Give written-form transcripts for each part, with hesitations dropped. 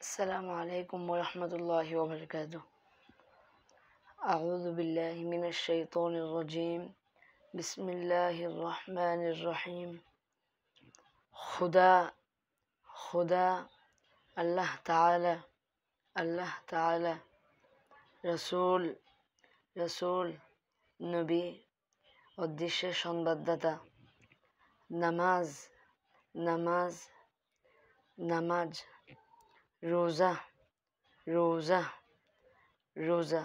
السلام عليكم ورحمة الله وبركاته. أعوذ بالله من الشيطان الرجيم. بسم الله الرحمن الرحيم. خدا خدا আল্লাহ তাআলা রসুল নবী উদ্দেশ্যে সংবাদদাতা। নামাজ রোজা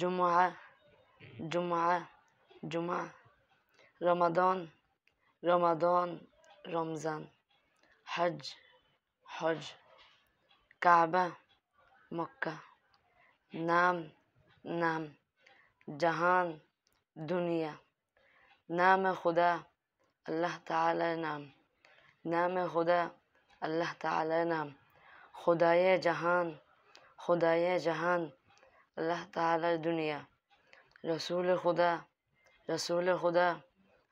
জুমআ রমজান হজ কাবা মক্কা নাম জাহান দুনিয়া। নাম খুদা আল্লাহ তাআলার নাম। খুদায়ে জাহান আল্লাহ তাআলার দুনিয়া। রসুল খুদা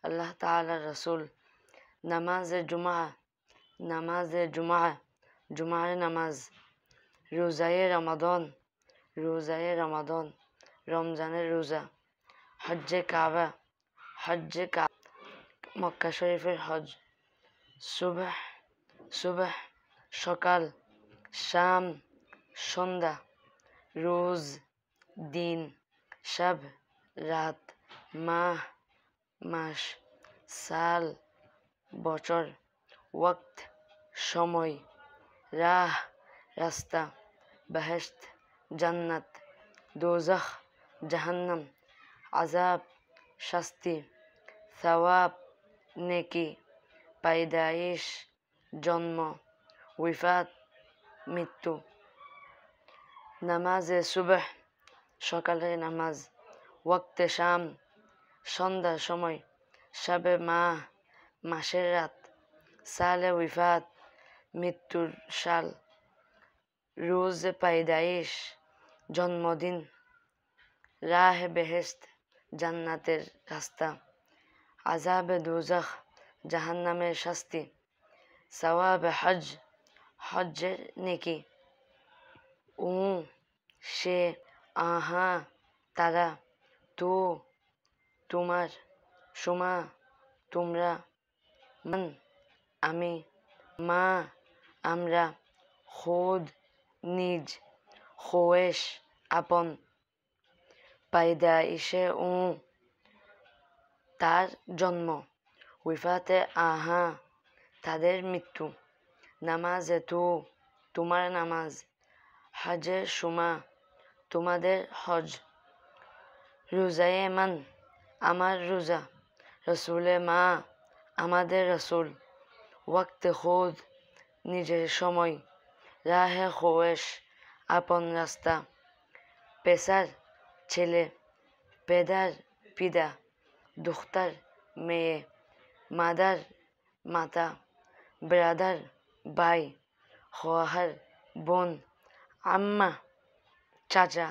আল্লাহ তাআলার রসুল। নামাজে জুমার নামাজ। রোজায়ে রমাদান রমজানের রোজা। হজ্জে কাবা মক্কা শরীফের হজ। সুবহ সকাল, শাম সন্ধ্যা, রোজ দিন, শব রাত, মাস, সাল বছর, ওয়াক্ত সময়, রাহ রাস্তা, বেহেশত জান্নাত, দোজখ জাহান্নাম, আযাব শাস্তি, সওয়াব নেকি, পাইদাইশ জন্ম, ওয়াফাত মৃত্যু। নামাজে সুবহ সকালের নামাজ। ওয়াক্তে শাম সন্ধ্যার সময়। শবে মাসের রাত। সালে ওয়াফাত মৃত্যুর সাল। রোজ পাইদাইশ জন্মদিন। রাহ বেহেশত জান্নাতের রাস্তা। আযাবে দোজখ জাহান্নামের শাস্তি। সওয়াবে হজ্জের নেকি। সে, আহা তারা, তু তোমার, সুমা তোমরা, মান আমি, মা আমরা, খুদ নিজ, খোয়েশ আপন, পাইদাইশে তার জন্ম, ওয়াফাতে আহা তাদের মৃত্যু। নামাজে তোমার নামাজ। হজে সুমা তোমাদের হজ। রোজায়ে মান আমার রোজা। রসুলে মা আমাদের রসুল। ওয়াক্তে খুদ নিজের সময়। রাহে খোয়েশ আপন রাস্তা। পেশার ছেলে, পেদার পিতা, দুখতার মেয়ে, মাদার মাতা, ব্রাদার ভাই, খোয়াহার বোন, আম্মা চাচা,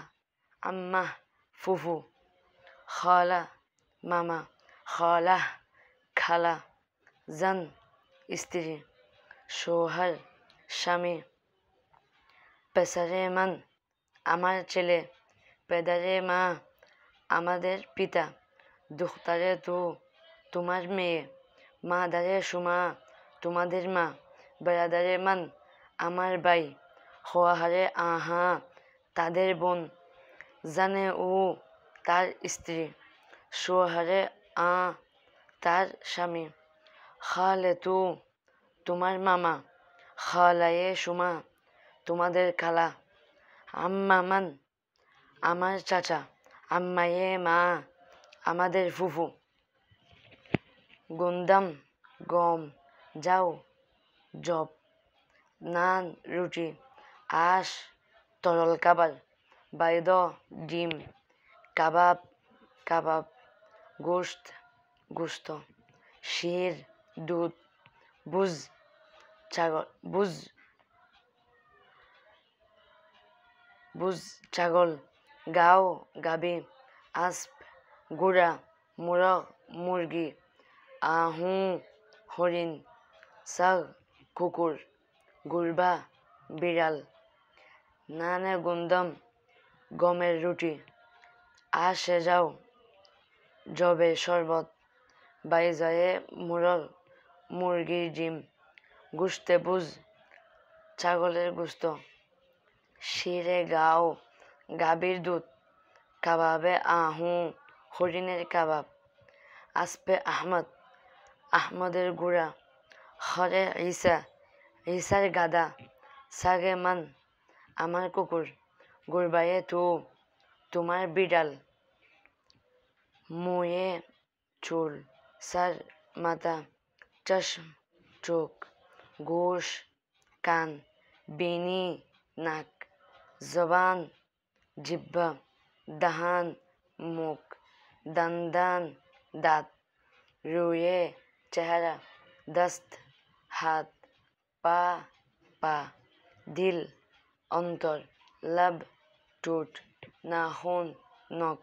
আম্মা ফুফু, খালা মামা, খালাহ খালা, জান স্ত্রী, শোহর স্বামী। পেসারে মান আমার ছেলে, পেদারে মা আমাদের পিতা, দুখতারে তোমার মেয়ে, মাদারে সুমা তোমাদের মা, বেরাদারে মান আমার ভাই, খোয়াহারে আহা তাদের বোন, জানে তার স্ত্রী, শোহারে তার স্বামী, খালে তোমার মামা, খালায়ে সুমা তোমাদের খালা, আম্মা মান আমার চাচা, আম্মায়ে মা আমাদের ফুফু। গুন্দাম গম, যাও জব, নান রুটি, আশ তরল খাবার, বাইদ ডিম, কাবাব গোশত, শির দুধ, বুজ ছাগল, গাও গাবি, আসপ গুড়া, মুরগ মুরগি, আহু হরিণ, সাগ কুকুর, গুরবা বিড়াল। নানে গুন্দম গমের রুটি, আসে যাও জবে শরবত, বাইজায়ে মুরল মুরগির ডিম, গুস্তে বুঝ ছাগলের গুস্ত, শিরে গাও গাভীর দুধ, কাবাবে আহু হরিণের কাবাব, আসপে আহমদ আহমদের গুড়া, হরে ঈসা ঈসার গাদা, সাগে মান আমার কুকুর, গুরবায়ে তু তোমার বিড়াল, মুয়ে চুল, সার মাথা, চশম চোখ, গোশ কান, বিনি নাক, জবান জিহ্বা, দাহান মুখ, দন্দান দাঁত, রুয়ে চেহারা, দস্ত হাত, পা পা, দিল অন্তর, लब ঠোঁট, নাখুন নখ,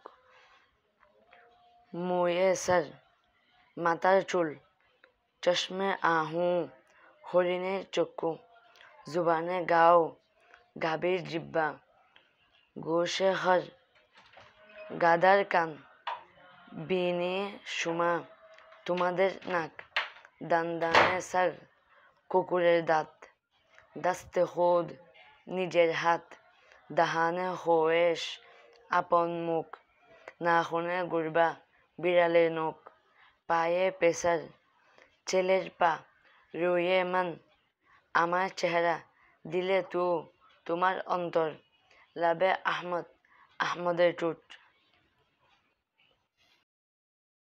মুয়ে সর মাথার চুল, চশমে আহু হরিণের চক্ষু, জুবানে গাও গাভীর জিহ্বা, গোশে খর গাধার কান, বিনে সুমা তোমাদের নাক, দন্দানে সর কুকুরের দাঁত, দস্তে খুদ নিজের হাত, দাহানে খোয়েশ আপন মুখ, নাখুনে গুরবা বিড়ালের নখ, পায়ে পেসার ছেলের পা, রুয়ে মান আমার চেহারা, দিলে তু তোমার অন্তর, লাবে আহমদ আহমদের ঠোঁট।